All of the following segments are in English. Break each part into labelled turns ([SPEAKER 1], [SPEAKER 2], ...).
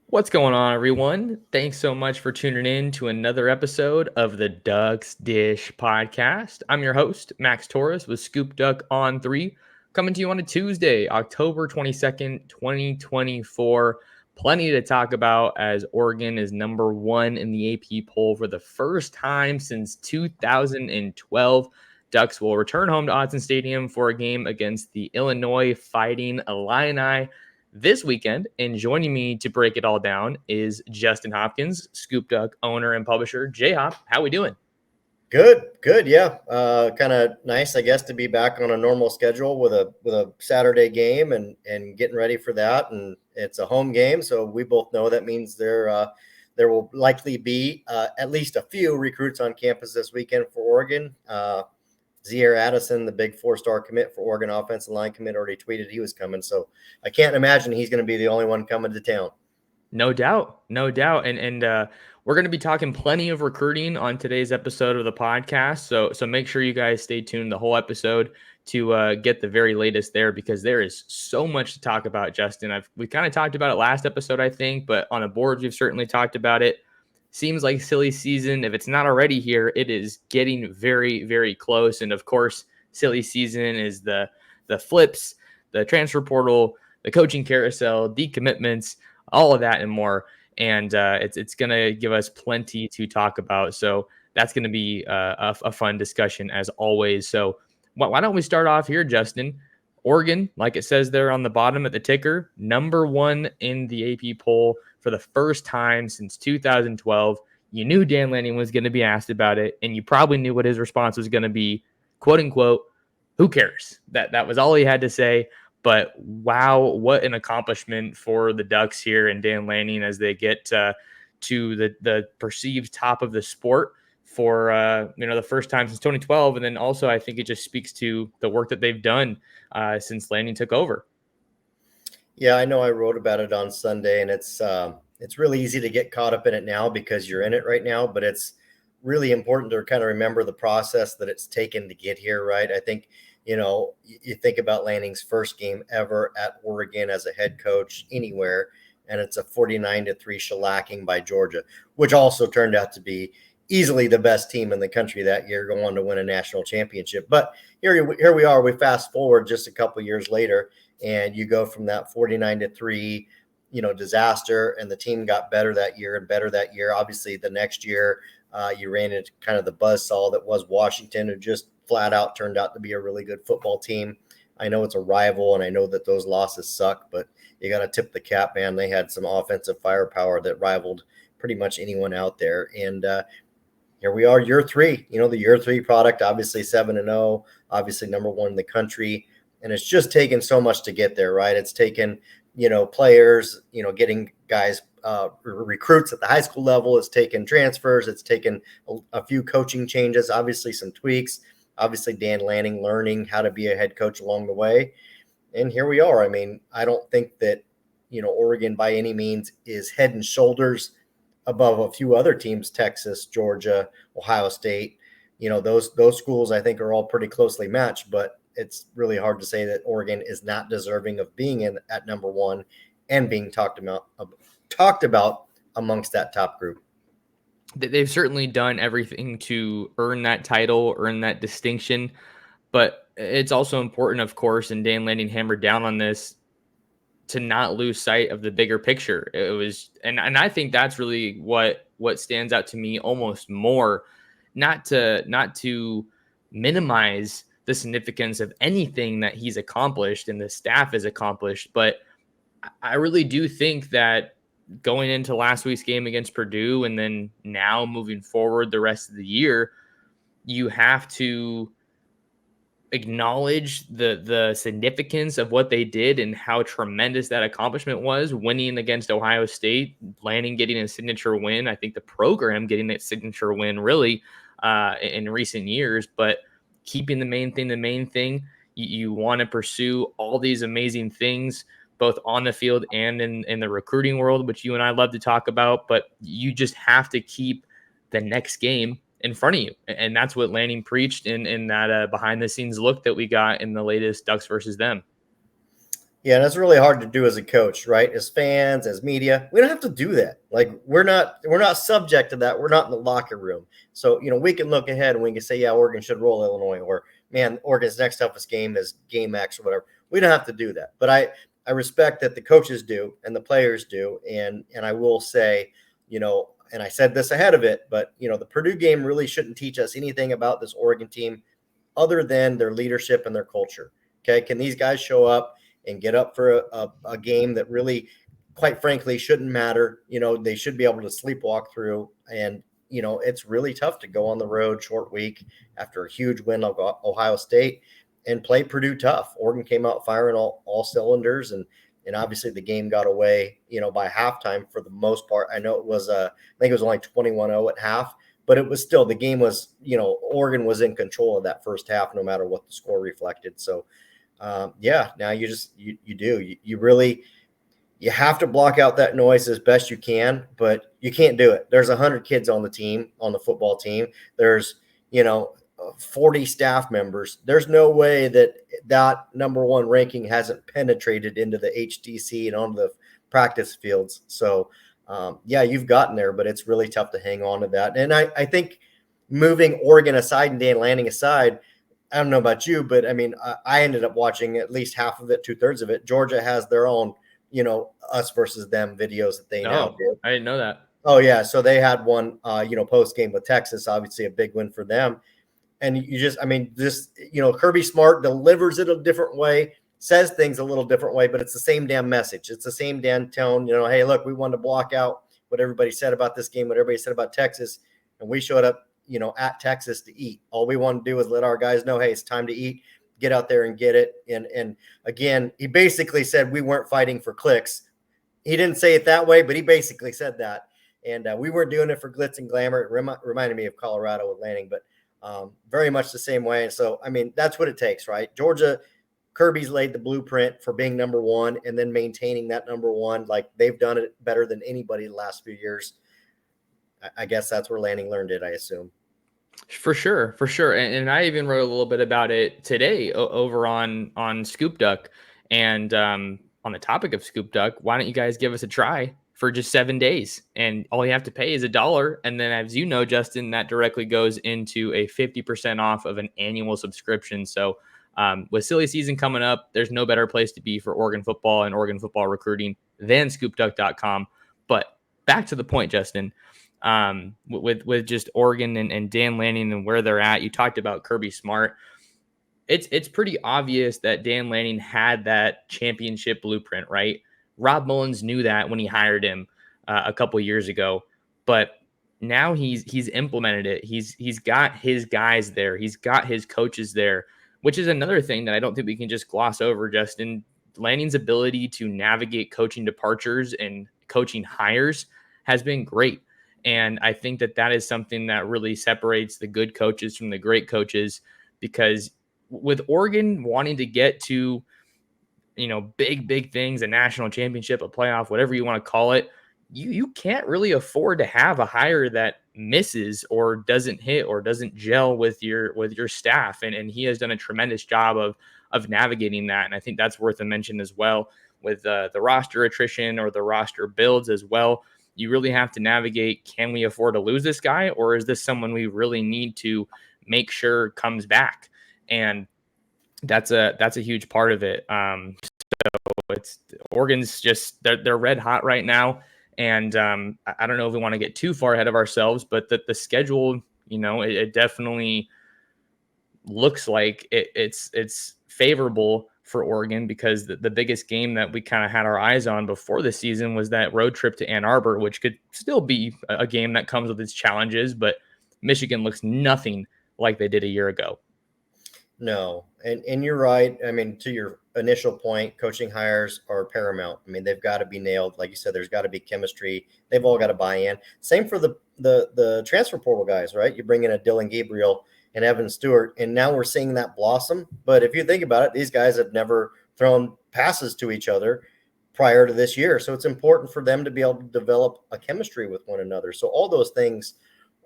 [SPEAKER 1] What's going on, everyone? Thanks so much for tuning in to another episode of the Ducks Dish podcast. I'm your host, Max Torres with ScoopDuck on 3, coming to you on a Tuesday, October 22nd, 2024. Plenty to talk about as Oregon is number 1 in the AP poll for the first time since 2012. Ducks will return home to Autzen Stadium for a game against the Illinois Fighting Illini this weekend. And joining me to break it all down is Justin Hopkins, ScoopDuck owner and publisher. J Hop, how we doing?
[SPEAKER 2] Good, yeah. Kind of nice, I guess, to be back on a normal schedule with a Saturday game and getting ready for that. And it's a home game, so we both know that means there will likely be at least a few recruits on campus this weekend for Oregon. Zaire Addison, the big 4-star commit for Oregon offensive line commit, already tweeted he was coming. So I can't imagine he's going to be the only one coming to town.
[SPEAKER 1] No doubt, no doubt, and we're going to be talking plenty of recruiting on today's episode of the podcast. So make sure you guys stay tuned the whole episode to get the very latest there, because there is so much to talk about. Justin, we kind of talked about it last episode, I think, but on a board we've certainly talked about it. Seems like silly season, if it's not already here, it is getting very, very close. And of course, silly season is the flips, the transfer portal, the coaching carousel, decommitments, all of that and more. And it's going to give us plenty to talk about. So that's going to be a fun discussion as always. So why don't we start off here, Justin? Oregon, like it says there on the bottom at the ticker, number 1 in the AP poll for the first time since 2012. You knew Dan Lanning was going to be asked about it, and you probably knew what his response was going to be, quote unquote, who cares? That was all he had to say. But wow, what an accomplishment for the Ducks here and Dan Lanning as they get to the perceived top of the sport for the first time since 2012. And then also, I think it just speaks to the work that they've done since Lanning took over.
[SPEAKER 2] Yeah, I know I wrote about it on Sunday, and it's really easy to get caught up in it now because you're in it right now, but it's really important to kind of remember the process that it's taken to get here, right? I think, you think about Lanning's first game ever at Oregon as a head coach anywhere, and it's a 49-3 shellacking by Georgia, which also turned out to be easily the best team in the country that year, going on to win a national championship. But here we are. We fast forward just a couple years later, and you go from that 49-3, disaster, and the team got better that year and better that year. Obviously, the next year, you ran into kind of the buzzsaw that was Washington, who just flat out turned out to be a really good football team. I know it's a rival, and I know that those losses suck, but you got to tip the cap, man. They had some offensive firepower that rivaled pretty much anyone out there. And here we are, year 3, the year 3 product, obviously 7-0, obviously number 1 in the country. And it's just taken so much to get there, right? It's taken, players, getting guys, recruits at the high school level. It's taken transfers. It's taken a few coaching changes, obviously some tweaks, obviously Dan Lanning learning how to be a head coach along the way. And here we are. I mean, I don't think that, Oregon by any means is head and shoulders above a few other teams, Texas, Georgia, Ohio State. Those schools I think are all pretty closely matched, but it's really hard to say that Oregon is not deserving of being in at number 1 and being talked about amongst that top group.
[SPEAKER 1] They've certainly done everything to earn that title, earn that distinction. But it's also important, of course, and Dan Lanning hammered down on this, to not lose sight of the bigger picture. It was, and I think that's really what stands out to me almost more, not to minimize the significance of anything that he's accomplished and the staff has accomplished, but I really do think that going into last week's game against Purdue and then now moving forward the rest of the year, you have to acknowledge the significance of what they did and how tremendous that accomplishment was, winning against Ohio State, Lanning getting a signature win. I think the program getting that signature win really in recent years, but keeping the main thing. You want to pursue all these amazing things, both on the field and in the recruiting world, which you and I love to talk about, but you just have to keep the next game in front of you. And that's what Lanning preached in that behind the scenes look that we got in the latest Ducks versus them.
[SPEAKER 2] Yeah, and that's really hard to do as a coach, right? As fans, as media, we don't have to do that. Like we're not subject to that. We're not in the locker room. So, we can look ahead and we can say, yeah, Oregon should roll Illinois, or man, Oregon's next toughest game is game X or whatever. We don't have to do that. But I respect that the coaches do and the players do. And I will say, and I said this ahead of it, but the Purdue game really shouldn't teach us anything about this Oregon team other than their leadership and their culture. Okay. Can these guys show up and get up for a game that really, quite frankly, shouldn't matter? They should be able to sleepwalk through. And, it's really tough to go on the road short week after a huge win of Ohio State and play Purdue tough. Oregon came out firing all cylinders, and obviously the game got away, by halftime for the most part. I know I think it was only 21-0 at half, but it was still, the game was, Oregon was in control of that first half, no matter what the score reflected. So, now you really, you have to block out that noise as best you can, but you can't do it. There's 100 kids on the football team. There's, 40 staff members. There's no way that number one ranking hasn't penetrated into the HTC and onto the practice fields. So, you've gotten there, but it's really tough to hang on to that. And I think moving Oregon aside and Dan Lanning aside, I don't know about you, but I mean, I ended up watching at least half of it, 2/3 of it. Georgia has their own, us versus them videos that they now do.
[SPEAKER 1] I didn't know that.
[SPEAKER 2] Oh yeah. So they had one, post game with Texas, obviously a big win for them. And Kirby Smart delivers it a different way, says things a little different way, but it's the same damn message. It's the same damn tone. Hey, look, we wanted to block out what everybody said about this game, what everybody said about Texas, and we showed up, at Texas to eat. All we want to do is let our guys know, hey, it's time to eat. Get out there and get it. And again, he basically said we weren't fighting for clicks. He didn't say it that way, but he basically said that. And we weren't doing it for glitz and glamour. It reminded me of Colorado with Lanning, but very much the same way. So, I mean, that's what it takes, right? Georgia, Kirby's laid the blueprint for being number one and then maintaining that number one. Like, they've done it better than anybody the last few years. I guess that's where Lanning learned it, I assume.
[SPEAKER 1] For sure. And I even wrote a little bit about it today over on ScoopDuck. And on the topic of ScoopDuck, why don't you guys give us a try for just 7 days? And all you have to pay is $1. And then, as you know, Justin, that directly goes into a 50% off of an annual subscription. So with silly season coming up, there's no better place to be for Oregon football and Oregon football recruiting than ScoopDuck.com. But back to the point, Justin. With just Oregon and Dan Lanning and where they're at. You talked about Kirby Smart. It's pretty obvious that Dan Lanning had that championship blueprint, right? Rob Mullins knew that when he hired him a couple years ago, but now he's implemented it. He's got his guys there. He's got his coaches there, which is another thing that I don't think we can just gloss over, Justin. Lanning's ability to navigate coaching departures and coaching hires has been great. And I think that is something that really separates the good coaches from the great coaches, because with Oregon wanting to get to, big things, a national championship, a playoff, whatever you want to call it, you can't really afford to have a hire that misses or doesn't hit or doesn't gel with your staff. And he has done a tremendous job of navigating that. And I think that's worth a mention as well with the roster attrition or the roster builds as well. You really have to navigate, can we afford to lose this guy, or is this someone we really need to make sure comes back? And that's a huge part of it. So it's Oregon's just they're red hot right now. And I don't know if we want to get too far ahead of ourselves, but the schedule, it definitely looks like it's favorable for Oregon, because the biggest game that we kind of had our eyes on before the season was that road trip to Ann Arbor, which could still be a game that comes with its challenges, but Michigan looks nothing like they did a year ago.
[SPEAKER 2] No, and you're right. I mean, to your initial point, coaching hires are paramount. I mean, they've got to be nailed. Like you said, there's got to be chemistry. They've all got to buy in. Same for the transfer portal guys, right? You bring in a Dylan Gabriel and Evan Stewart, and now we're seeing that blossom. But if you think about it, these guys have never thrown passes to each other prior to this year. So it's important for them to be able to develop a chemistry with one another. So all those things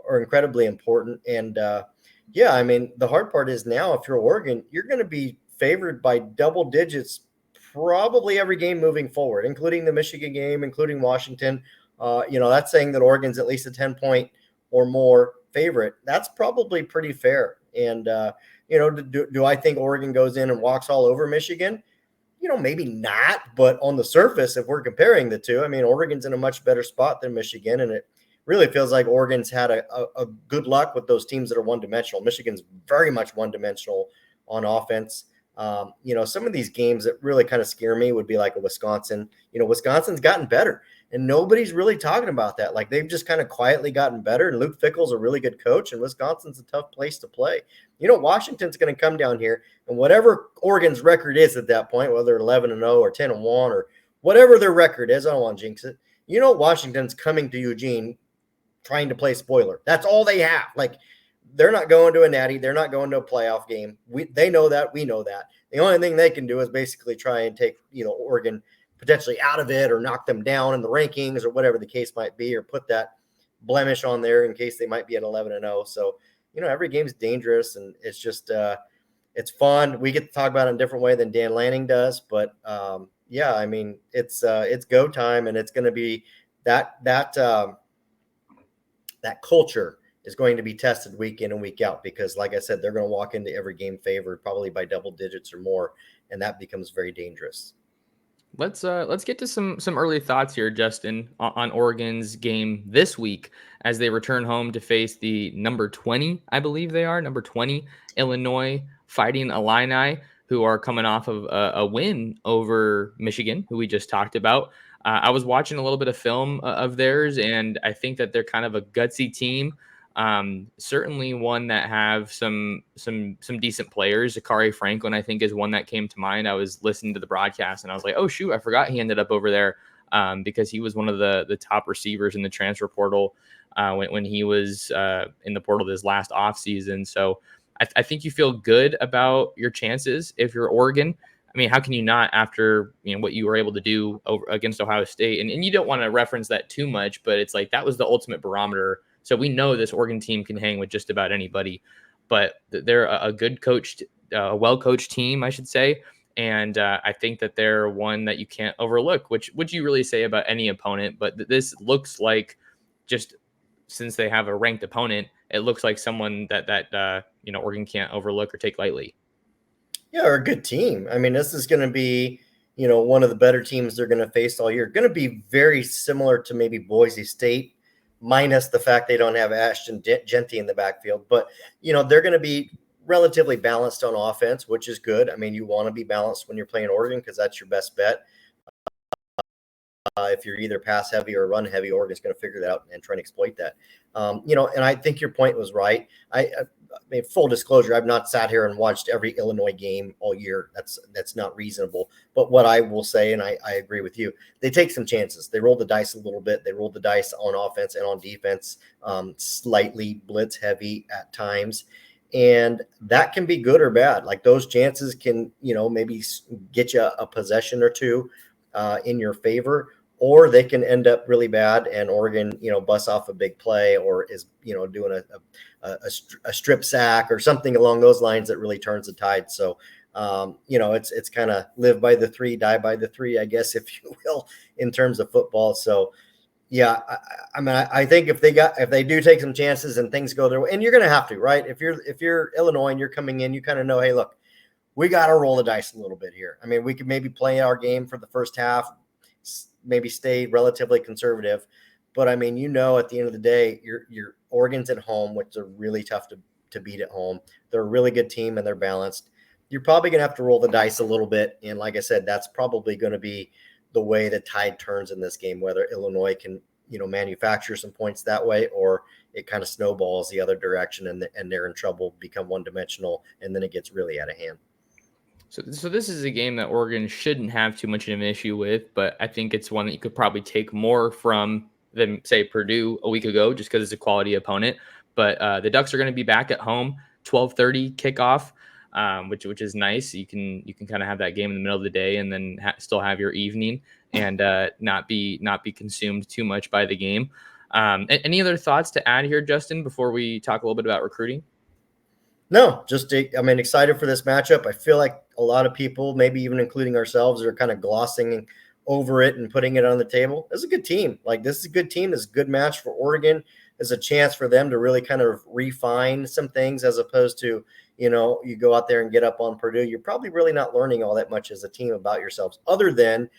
[SPEAKER 2] are incredibly important. And I mean, the hard part is now, if you're Oregon, you're going to be favored by double digits probably every game moving forward, including the Michigan game, including Washington. That's saying that Oregon's at least a 10-point or more favorite. That's probably pretty fair. And, do I think Oregon goes in and walks all over Michigan? Maybe not, but on the surface, if we're comparing the two, I mean, Oregon's in a much better spot than Michigan, and it really feels like Oregon's had a good luck with those teams that are one-dimensional. Michigan's very much one-dimensional on offense. Some of these games that really kind of scare me would be like a Wisconsin. Wisconsin's gotten better, and nobody's really talking about that. Like, they've just kind of quietly gotten better, and Luke Fickell's a really good coach, and Wisconsin's a tough place to play. Washington's going to come down here, and whatever Oregon's record is at that point, whether 11-0 or 10-1 or whatever their record is, I don't want to jinx it. Washington's coming to Eugene trying to play spoiler. That's all they have. Like, they're not going to a natty. They're not going to a playoff game. They know that. We know that. The only thing they can do is basically try and take, Oregon potentially out of it or knock them down in the rankings or whatever the case might be, or put that blemish on there in case they might be at 11-0. So, every game's dangerous, and it's just it's fun. We get to talk about it in a different way than Dan Lanning does, but I mean, it's go time, and it's going to be that culture is going to be tested week in and week out, because like I said, they're going to walk into every game favored probably by double digits or more, and that becomes very dangerous.
[SPEAKER 1] Let's get to some early thoughts here, Justin, on Oregon's game this week as they return home to face the number 20, I believe they are, number 20 Illinois Fighting Illini, who are coming off of a win over Michigan, who we just talked about. I was watching a little bit of film of theirs, and I think that they're kind of a gutsy team. Certainly one that have some decent players. Zachary Franklin, I think, is one that came to mind. I was listening to the broadcast and I was like, oh shoot, I forgot he ended up over there, because he was one of the top receivers in the transfer portal when he was in the portal this last offseason. So I think you feel good about your chances if you're Oregon. I mean, how can you not after what you were able to do against Ohio State? And you don't want to reference that too much, but it's like that was the ultimate barometer. So we know this Oregon team can hang with just about anybody, but they're a good coached, well-coached team, I should say. And I think that they're one that you can't overlook, which would you really say about any opponent. But this looks like, just since they have a ranked opponent, it looks like someone that Oregon can't overlook or take lightly.
[SPEAKER 2] Yeah, they're a good team. I mean, this is going to be, one of the better teams they're going to face all year. Going to be very similar to maybe Boise State, minus the fact they don't have Ashton Genty in the backfield. But, they're going to be relatively balanced on offense, which is good. I mean, you want to be balanced when you're playing Oregon because that's your best bet. If you're either pass heavy or run heavy, Oregon's going to figure that out and try and exploit that. And I think your point was right. I mean, full disclosure, I've not sat here and watched every Illinois game all year. That's not reasonable. But what I will say, and I agree with you, they take some chances. They roll the dice a little bit. They roll the dice on offense and on defense, slightly blitz heavy at times. And that can be good or bad. Like, those chances can, maybe get you a possession or two in your favor, or they can end up really bad and Oregon, busts off a big play or is, doing a strip sack or something along those lines that really turns the tide. So, it's kind of live by the three, die by the three, I guess, if you will, in terms of football. So, yeah, I think if they do take some chances and things go their way, and you're going to have to, right? If you're Illinois and you're coming in, you kind of know, hey, look, we got to roll the dice a little bit here. I mean, we could maybe play our game for the first half, maybe stay relatively conservative. But I mean, at the end of the day, your Oregon's at home, which are really tough to beat at home. They're a really good team and they're balanced. You're probably going to have to roll the dice a little bit. And like I said, that's probably going to be the way the tide turns in this game, whether Illinois can, manufacture some points that way, or it kind of snowballs the other direction and they're in trouble, become one-dimensional, and then it gets really out of hand.
[SPEAKER 1] So this is a game that Oregon shouldn't have too much of an issue with, but I think it's one that you could probably take more from than, say, Purdue a week ago, just because it's a quality opponent. But the Ducks are going to be back at home, 12:30 kickoff, which is nice. You can kind of have that game in the middle of the day and then still have your evening and not be consumed too much by the game. Any other thoughts to add here, Justin, before we talk a little bit about recruiting?
[SPEAKER 2] No, just excited for this matchup. I feel like a lot of people, maybe even including ourselves, are kind of glossing over it and putting it on the table. This is a good team. Like, this is a good team. This is a good match for Oregon. There's a chance for them to really kind of refine some things, as opposed to, you go out there and get up on Purdue. You're probably really not learning all that much as a team about yourselves, other than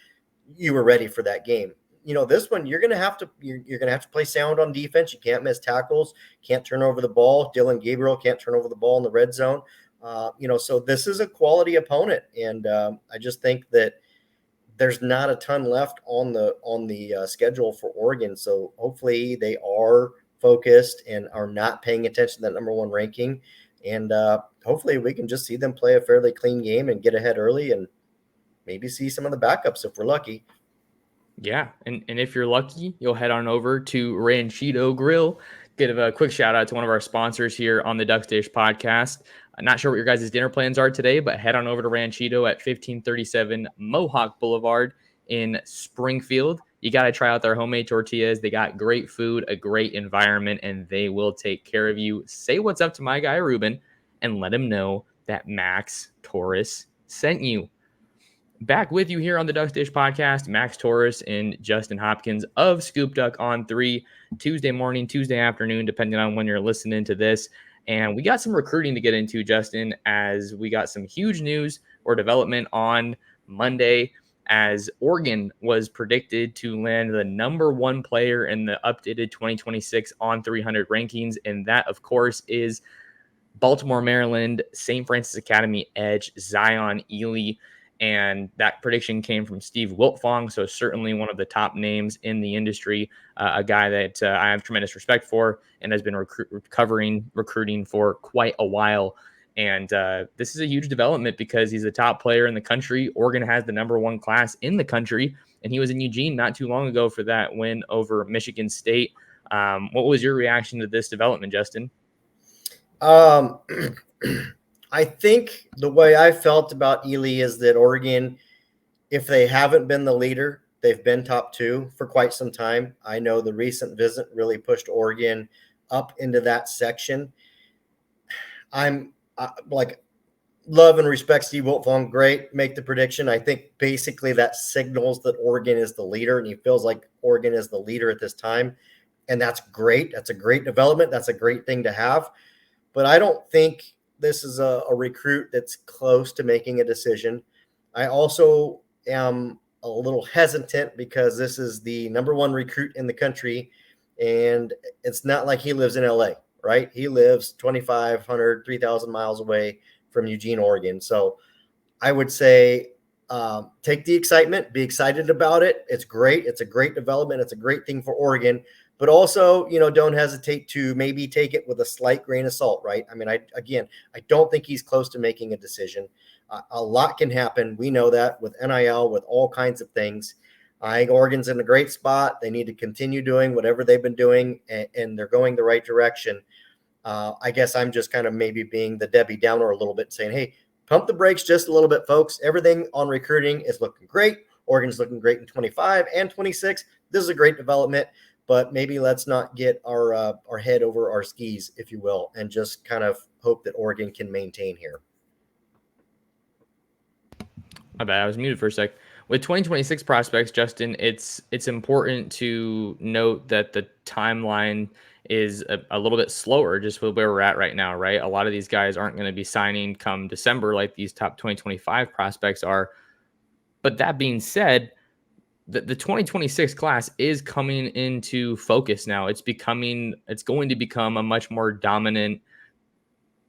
[SPEAKER 2] you were ready for that game. This one you're gonna have to play sound on defense. You can't miss tackles, can't turn over the ball. Dylan Gabriel can't turn over the ball in the red zone. So this is a quality opponent, and I just think that there's not a ton left on the schedule for Oregon. So hopefully they are focused and are not paying attention to that number one ranking, and hopefully we can just see them play a fairly clean game and get ahead early, and maybe see some of the backups if we're lucky.
[SPEAKER 1] Yeah, and if you're lucky, you'll head on over to Ranchito Grill. Give a quick shout out to one of our sponsors here on the Ducks Dish podcast. I'm not sure what your guys' dinner plans are today, but head on over to Ranchito at 1537 Mohawk Boulevard in Springfield. You got to try out their homemade tortillas. They got great food, a great environment, and they will take care of you. Say what's up to my guy Ruben and let him know that Max Torres sent you. Back with you here on the Ducks Dish podcast, Max Torres and Justin Hopkins of ScoopDuck on 3, Tuesday morning, Tuesday afternoon, depending on when you're listening to this. And we got some recruiting to get into, Justin, as we got some huge news or development on Monday, as Oregon was predicted to land the number one player in the updated 2026 on 300 rankings. And that, of course, is Baltimore, Maryland, St. Francis Academy edge Zion Elely. And that prediction came from Steve Wiltfong, so certainly one of the top names in the industry, a guy that I have tremendous respect for and has been recruiting for quite a while. And this is a huge development because he's a top player in the country. Oregon has the number one class in the country, and he was in Eugene not too long ago for that win over Michigan State. What was your reaction to this development, Justin?
[SPEAKER 2] I think the way I felt about Elely is that Oregon, if they haven't been the leader, they've been top two for quite some time. I know the recent visit really pushed Oregon up into that section. I'm love and respect Steve Wiltfong. Great. Make the prediction. I think basically that signals that Oregon is the leader, and he feels like Oregon is the leader at this time. And that's great. That's a great development. That's a great thing to have. But I don't think this is a recruit that's close to making a decision. I also am a little hesitant because this is the number one recruit in the country, and it's not like he lives in LA, right? He lives 2,500, 3,000 miles away from Eugene, Oregon. So I would say take the excitement, be excited about it. It's great. It's a great development. It's a great thing for Oregon. But also, don't hesitate to maybe take it with a slight grain of salt, right? I mean, I don't think he's close to making a decision. A lot can happen. We know that with NIL, with all kinds of things. I think Oregon's in a great spot. They need to continue doing whatever they've been doing, and they're going the right direction. I guess I'm just kind of maybe being the Debbie Downer a little bit, saying, hey, pump the brakes just a little bit, folks. Everything on recruiting is looking great. Oregon's looking great in 25 and 26. This is a great development. But maybe let's not get our head over our skis, if you will, and just kind of hope that Oregon can maintain here.
[SPEAKER 1] My bad, I was muted for a sec. With 2026 prospects, Justin, it's important to note that the timeline is a little bit slower just with where we're at right now, right? A lot of these guys aren't going to be signing come December like these top 2025 prospects are. But that being said, the 2026 class is coming into focus now. It's going to become a much more dominant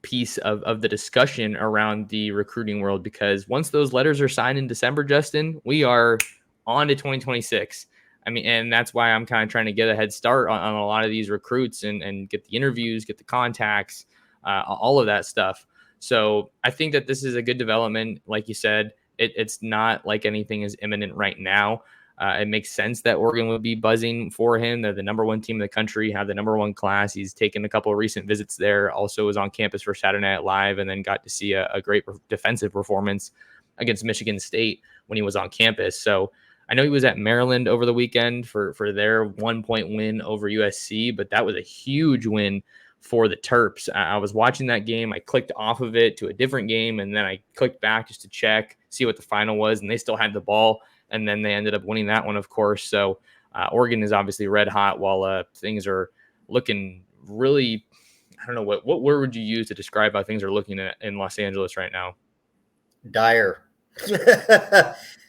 [SPEAKER 1] piece of the discussion around the recruiting world, because once those letters are signed in December, Justin, we are on to 2026. I mean, and that's why I'm kind of trying to get a head start on a lot of these recruits and get the interviews, get the contacts, all of that stuff. So I think that this is a good development. Like you said, it's not like anything is imminent right now. It makes sense that Oregon would be buzzing for him. They're the number one team in the country, have the number one class. He's taken a couple of recent visits there. Also was on campus for Saturday Night Live, and then got to see a great defensive performance against Michigan State when he was on campus. So I know he was at Maryland over the weekend for their 1-point win over USC, but that was a huge win for the Terps. I was watching that game. I clicked off of it to a different game, and then I clicked back just to check, see what the final was, and they still had the ball, and then they ended up winning that one, of course. So Oregon is obviously red hot, while things are looking really, I don't know, what word would you use to describe how things are looking at in Los Angeles right now?
[SPEAKER 2] Dire.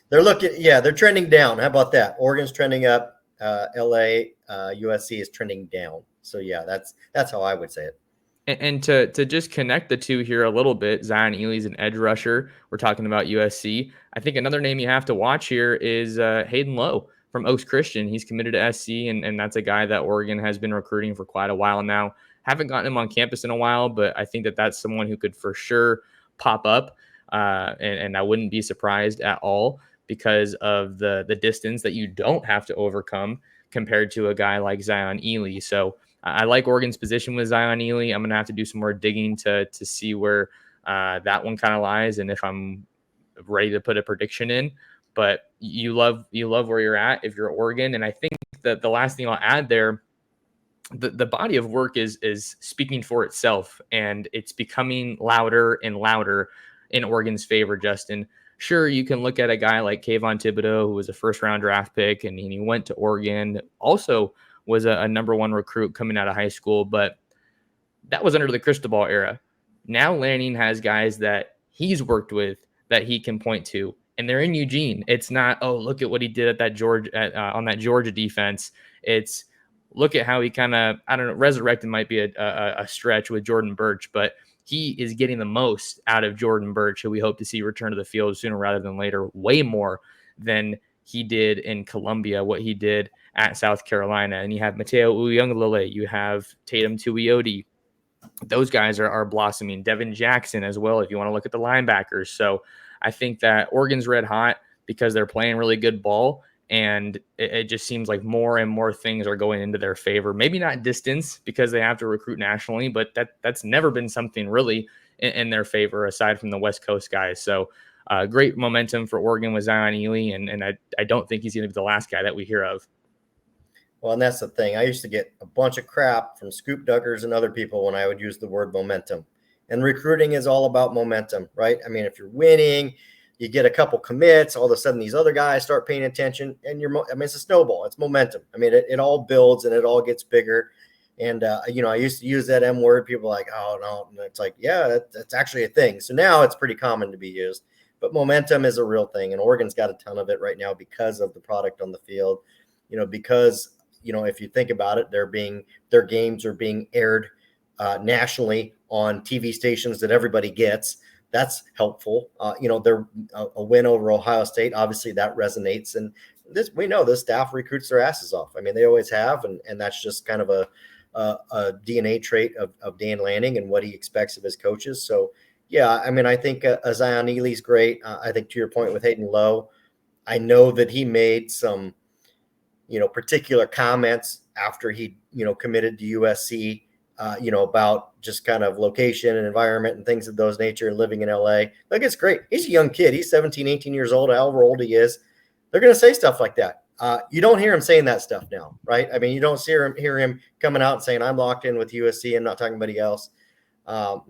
[SPEAKER 2] They're trending down. How about that? Oregon's trending up. LA, USC is trending down. So yeah, that's how I would say it.
[SPEAKER 1] And to just connect the two here a little bit, Zion Eley's an edge rusher. We're talking about USC. I think another name you have to watch here is Hayden Lowe from Oaks Christian. He's committed to SC, and that's a guy that Oregon has been recruiting for quite a while now. Haven't gotten him on campus in a while, but I think that that's someone who could for sure pop up, and I wouldn't be surprised at all because of the distance that you don't have to overcome compared to a guy like Zion Eley. So I like Oregon's position with Zion Eley. I'm going to have to do some more digging to see where that one kind of lies and if I'm ready to put a prediction in. But you love where you're at if you're Oregon. And I think that the last thing I'll add there, the body of work is speaking for itself, and it's becoming louder and louder in Oregon's favor, Justin. Sure, you can look at a guy like Kayvon Thibodeau, who was a first-round draft pick, and he went to Oregon, also was a number one recruit coming out of high school, but that was under the Cristobal era. Now Lanning has guys that he's worked with that he can point to, and they're in Eugene. It's not, oh, look at what he did at that on that Georgia defense. It's look at how he kind of, I don't know, resurrected might be a stretch with Jordan Birch, but he is getting the most out of Jordan Birch, who we hope to see return to the field sooner rather than later, way more than he did in Columbia, what he did at South Carolina. And you have Mateo Uyunglele, you have Tatum Tuioti. Those guys are blossoming. Devin Jackson as well, if you want to look at the linebackers. So I think that Oregon's red hot because they're playing really good ball. And it just seems like more and more things are going into their favor. Maybe not distance because they have to recruit nationally, but that's never been something really in their favor aside from the West Coast guys. So great momentum for Oregon with Zion Eley, and I don't think he's going to be the last guy that we hear of.
[SPEAKER 2] Well, and that's the thing. I used to get a bunch of crap from ScoopDuckers and other people when I would use the word momentum. And recruiting is all about momentum, right? I mean, if you're winning, you get a couple commits, all of a sudden these other guys start paying attention, and it's a snowball. It's momentum. I mean, it all builds and it all gets bigger. And, I used to use that M word. People are like, oh, no. And it's like, yeah, that's actually a thing. So now it's pretty common to be used. But momentum is a real thing. And Oregon's got a ton of it right now because of the product on the field, because, if you think about it, their games are being aired nationally on TV stations that everybody gets. That's helpful. They're a win over Ohio State. Obviously, that resonates. And we know the staff recruits their asses off. I mean, they always have. And that's just kind of a DNA trait of Dan Lanning and what he expects of his coaches. So, yeah, I mean, I think Zion Eley's great. I think to your point with Hayden Lowe, I know that he made some, particular comments after he, committed to USC, about just kind of location and environment and things of those nature and living in LA. Like, it's great. He's a young kid. He's 17, 18 years old, however old he is. They're going to say stuff like that. You don't hear him saying that stuff now, right? I mean, you don't hear him coming out and saying, I'm locked in with USC and not talking to anybody else. I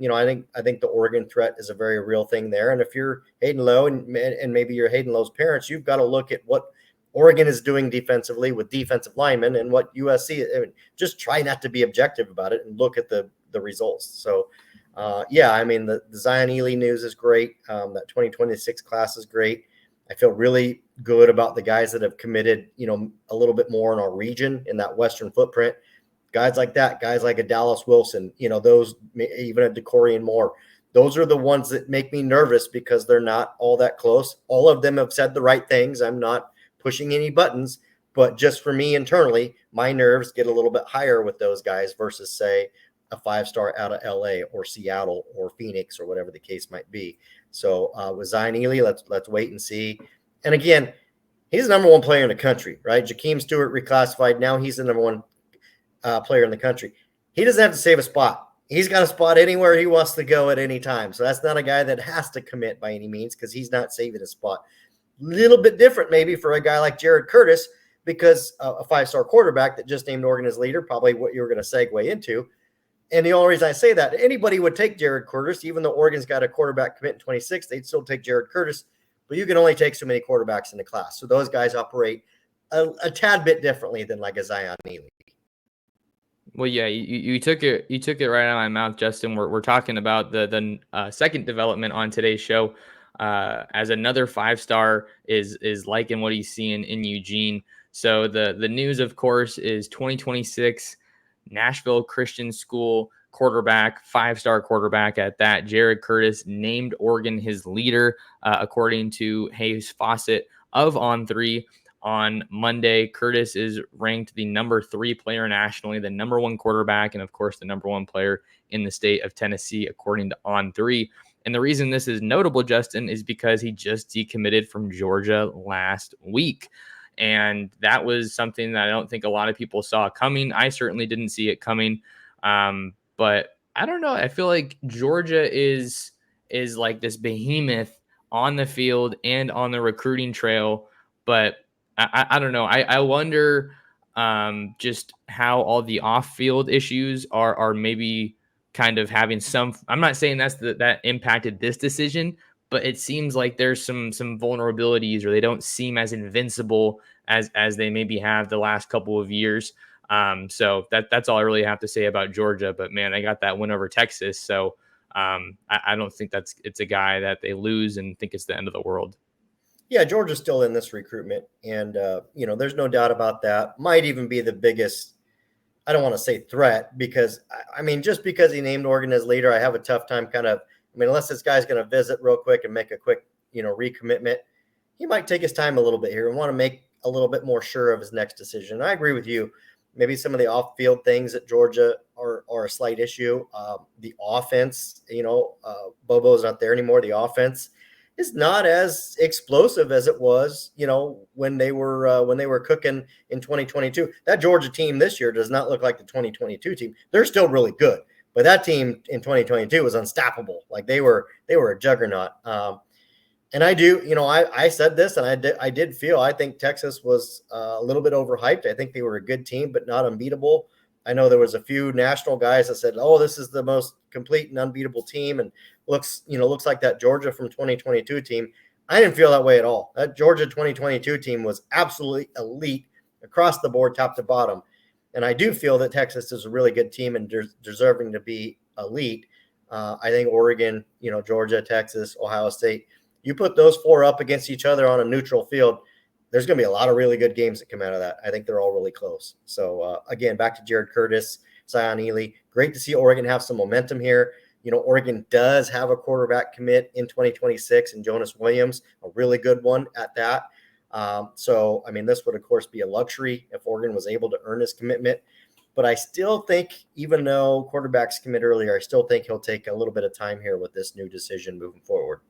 [SPEAKER 2] think the Oregon threat is a very real thing there. And if you're Hayden Lowe and maybe you're Hayden Lowe's parents, you've got to look at what Oregon is doing defensively with defensive linemen and what USC, just try not to be objective about it and look at the results. So, the Zion Eley news is great. That 2026 class is great. I feel really good about the guys that have committed, a little bit more in our region in that Western footprint. Guys like that, guys like a Dallas Wilson, those, even a DeCorian Moore, those are the ones that make me nervous because they're not all that close. All of them have said the right things. I'm not pushing any buttons, but just for me internally, my nerves get a little bit higher with those guys versus, say, a 5-star out of LA or Seattle or Phoenix or whatever the case might be. So with Zion Eley, let's wait and see. And again, he's the number one player in the country, right? Jakeem Stewart reclassified. Now he's the number one player in the country. He doesn't have to save a spot. He's got a spot anywhere he wants to go at any time. So that's not a guy that has to commit by any means because he's not saving a spot. Little bit different maybe for a guy like Jared Curtis because a 5-star quarterback that just named Oregon as leader, probably what you were going to segue into. And the only reason I say that, anybody would take Jared Curtis, even though Oregon's got a quarterback commit in 26, they'd still take Jared Curtis, but you can only take so many quarterbacks in the class. So those guys operate a tad bit differently than like a Zion Elely.
[SPEAKER 1] Well, yeah, you took it right out of my mouth, Justin. We're talking about the second development on today's show, as another 5-star is liking what he's seeing in Eugene. So the news, of course, is 2026 Nashville Christian School quarterback, 5-star quarterback at that, Jared Curtis, named Oregon his leader, according to Hayes Fawcett of On3. On Monday, Curtis is ranked the number 3 player nationally, the number 1 quarterback, and of course, the number 1 player in the state of Tennessee, according to On3. And the reason this is notable, Justin, is because he just decommitted from Georgia last week. And that was something that I don't think a lot of people saw coming. I certainly didn't see it coming. But I don't know. I feel like Georgia is like this behemoth on the field and on the recruiting trail. But I don't know. I wonder just how all the off-field issues are maybe kind of having some. I'm not saying that impacted this decision, but it seems like there's some vulnerabilities, or they don't seem as invincible as they maybe have the last couple of years. So that's all I really have to say about Georgia. But man, they got that win over Texas, so I don't think it's a guy that they lose and think it's the end of the world.
[SPEAKER 2] Yeah, Georgia's still in this recruitment, and there's no doubt about that. Might even be the biggest, I don't want to say threat, because I mean, just because he named Oregon as leader, I have a tough time unless this guy's going to visit real quick and make a quick, recommitment, he might take his time a little bit here and want to make a little bit more sure of his next decision. And I agree with you. Maybe some of the off-field things at Georgia are a slight issue. The offense, Bobo's not there anymore. The offense is not as explosive as it was, when they were cooking in 2022. That Georgia team this year does not look like the 2022 team. They're still really good, but that team in 2022 was unstoppable. Like they were a juggernaut. And I do, I said this, and I did feel, I think Texas was a little bit overhyped. I think they were a good team, but not unbeatable. I know there was a few national guys that said, "Oh, this is the most complete and unbeatable team," and looks like that Georgia from 2022 team. I didn't feel that way at all. That Georgia 2022 team was absolutely elite across the board, top to bottom. And I do feel that Texas is a really good team and deserving to be elite. I think Oregon, Georgia, Texas, Ohio State, you put those 4 up against each other on a neutral field, there's going to be a lot of really good games that come out of that. I think they're all really close. So, again, back to Jared Curtis, Zion Elely. Great to see Oregon have some momentum here. Oregon does have a quarterback commit in 2026, and Jonas Williams, a really good one at that. So, I mean, this would, of course, be a luxury if Oregon was able to earn his commitment. But I still think, even though quarterbacks commit earlier, I still think he'll take a little bit of time here with this new decision moving forward.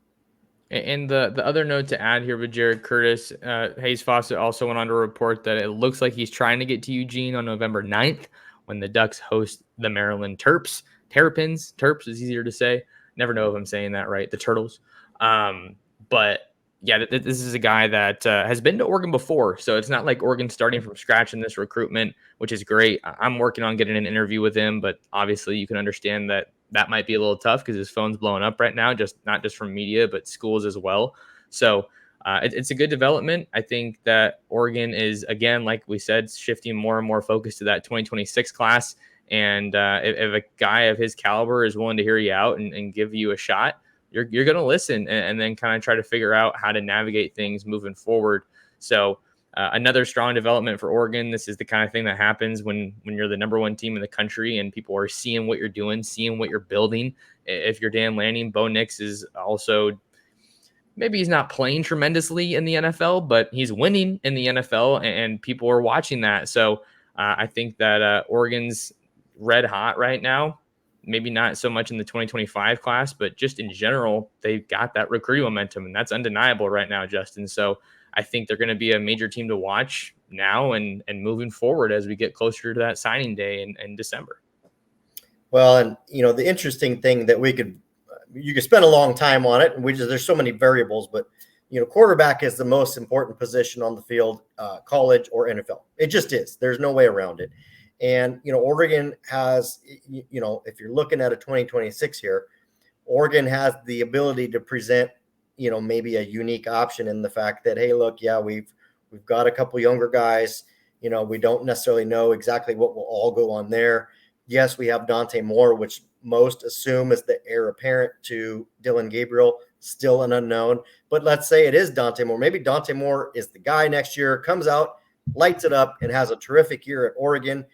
[SPEAKER 1] And the other note to add here with Jared Curtis, Hayes Fawcett also went on to report that it looks like he's trying to get to Eugene on November 9th when the Ducks host the Maryland Terrapins. Terps is easier to say. Never know if I'm saying that right. The Turtles. But yeah, this is a guy that has been to Oregon before. So it's not like Oregon starting from scratch in this recruitment, which is great. I'm working on getting an interview with him, but obviously you can understand that might be a little tough because his phone's blowing up right now, not just from media, but schools as well. So it's a good development. I think that Oregon is, again, like we said, shifting more and more focus to that 2026 class. And if a guy of his caliber is willing to hear you out and give you a shot, you're going to listen and then kind of try to figure out how to navigate things moving forward. So another strong development for Oregon. This is the kind of thing that happens when you're the number 1 team in the country and people are seeing what you're doing, seeing what you're building. If you're Dan Lanning, Bo Nix is also, maybe he's not playing tremendously in the NFL, but he's winning in the NFL and people are watching that. So I think that Oregon's red hot right now. Maybe not so much in the 2025 class, but just in general, they've got that recruiting momentum, and that's undeniable right now, Justin. So I think they're going to be a major team to watch now and moving forward as we get closer to that signing day in December.
[SPEAKER 2] Well, and the interesting thing that you could spend a long time on it, and there's so many variables, but quarterback is the most important position on the field, college or NFL. It just is. There's no way around it. And, Oregon has, if you're looking at a 2026 here, Oregon has the ability to present, maybe a unique option in the fact that, hey, look, yeah, we've got a couple younger guys. We don't necessarily know exactly what will all go on there. Yes, we have Dante Moore, which most assume is the heir apparent to Dylan Gabriel, still an unknown. But let's say it is Dante Moore. Maybe Dante Moore is the guy next year, comes out, lights it up, and has a terrific year at Oregon.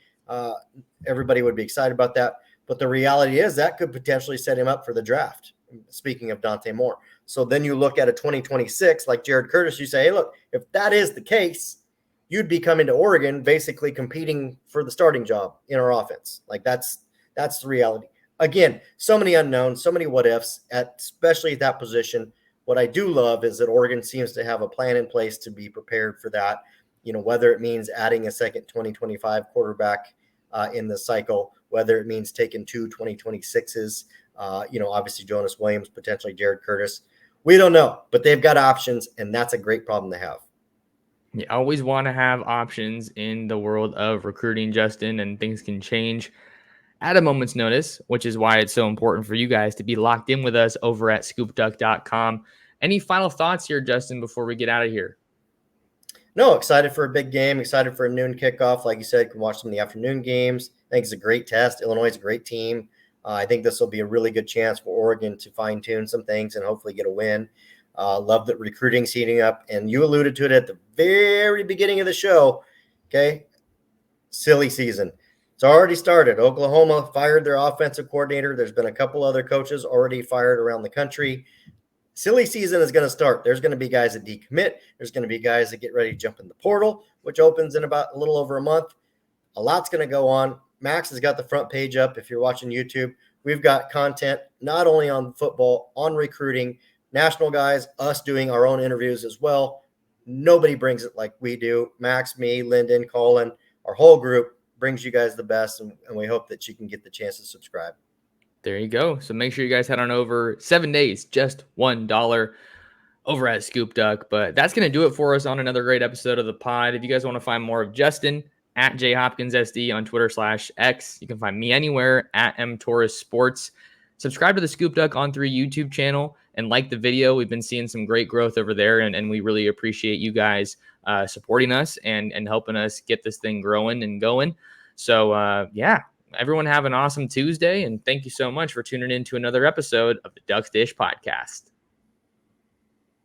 [SPEAKER 2] Everybody would be excited about that. But the reality is that could potentially set him up for the draft, speaking of Dante Moore. So then you look at a 2026, like Jared Curtis, you say, hey, look, if that is the case, you'd be coming to Oregon basically competing for the starting job in our offense. Like that's the reality. Again, so many unknowns, so many what ifs, especially at that position. What I do love is that Oregon seems to have a plan in place to be prepared for that, whether it means adding a second 2025 quarterback in the cycle, whether it means taking two 2026s, obviously Jonas Williams, potentially Jared Curtis. We don't know, but they've got options, and that's a great problem to have.
[SPEAKER 1] You always want to have options in the world of recruiting, Justin, and things can change at a moment's notice, which is why it's so important for you guys to be locked in with us over at ScoopDuck.com. Any final thoughts here, Justin, before we get out of here?
[SPEAKER 2] No, excited for a big game, excited for a noon kickoff. Like you said, you can watch some of the afternoon games. I think it's a great test. Illinois is a great team. I think this will be a really good chance for Oregon to fine-tune some things and hopefully get a win. Love that recruiting's heating up. And you alluded to it at the very beginning of the show, okay? Silly season. It's already started. Oklahoma fired their offensive coordinator. There's been a couple other coaches already fired around the country. Silly season is going to start. There's going to be guys that decommit. There's going to be guys that get ready to jump in the portal, which opens in about a little over a month. A lot's going to go on. Max has got the front page up. If you're watching YouTube, we've got content not only on football, on recruiting, national guys, us doing our own interviews as well. Nobody brings it like we do. Max, me, Lyndon, Colin, our whole group brings you guys the best, and we hope that you can get the chance to subscribe.
[SPEAKER 1] There you go. So make sure you guys head on over. 7 days, just $1 over at ScoopDuck. But that's going to do it for us on another great episode of the pod. If you guys want to find more of Justin, at JHopkinsSD on Twitter/X. You can find me anywhere at mtorres sports. Subscribe to the ScoopDuck on 3 YouTube channel and like the video. We've been seeing some great growth over there, and we really appreciate you guys supporting us and helping us get this thing growing and going. So, yeah, everyone have an awesome Tuesday, and thank you so much for tuning in to another episode of the Duck Dish Podcast.